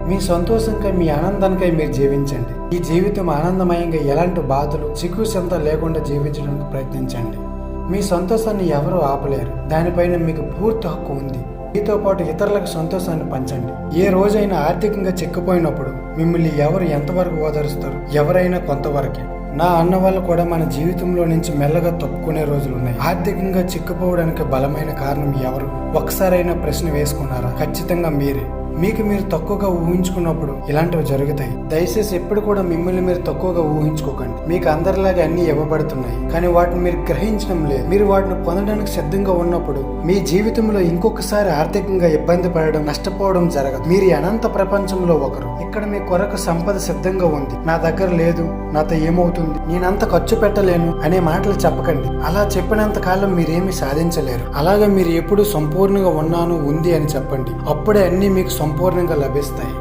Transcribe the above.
మీ సంతోషంకై, మీ ఆనందానికై మీరు జీవించండి. ఈ జీవితం ఆనందమయంగా ఎలాంటి బాధలు, చిక్కుసంత లేకుండా జీవించడానికి ప్రయత్నించండి. మీ సంతోషాన్ని ఎవరూ ఆపలేరు. దానిపైన మీకు పూర్తి హక్కు ఉంది. మీతో పాటు ఇతరులకు సంతోషాన్ని పంచండి. ఏ రోజైనా ఆర్థికంగా చిక్కిపోయినప్పుడు మిమ్మల్ని ఎవరు ఎంతవరకు ఓదారుస్తారు? ఎవరైనా కొంతవరకే. నా అన్న వాళ్ళు కూడా మన జీవితంలో నుంచి మెల్లగా తప్పుకునే రోజులున్నాయి. ఆర్థికంగా చిక్కుపోవడానికి బలమైన కారణం ఎవరు? ఒక్కసారైనా ప్రశ్న వేసుకున్నారా? ఖచ్చితంగా మీరే. మీకు మీరు తక్కువగా ఊహించుకున్నప్పుడు ఇలాంటివి జరుగుతాయి. దయచేసి ఎప్పుడు కూడా మిమ్మల్ని మీరు తక్కువగా ఊహించుకోకండి. మీకు అందరిలాగా అన్ని ఇవ్వబడుతున్నాయి, కానీ వాటిని మీరు గ్రహించడం లేదు. మీరు వాటిని పొందడానికి సిద్ధంగా ఉన్నప్పుడు మీ జీవితంలో ఇంకొకసారి ఆర్థికంగా ఇబ్బంది పడడం, నష్టపోవడం జరగదు. మీరు అనంత ప్రపంచంలో ఒకరు. ఇక్కడ మీ కొరకు సంపద సిద్ధంగా ఉంది. నా దగ్గర లేదు, నాతో ఏమవుతుంది, నేనంత ఖర్చు పెట్టలేను అనే మాటలు చెప్పకండి. అలా చెప్పినంత కాలం మీరేమీ సాధించలేరు. అలాగే మీరు ఎప్పుడు సంపూర్ణంగా ఉన్నాను, ఉంది అని చెప్పండి. అప్పుడే అన్ని మీకు సంపూర్ణంగా లభిస్తాయి.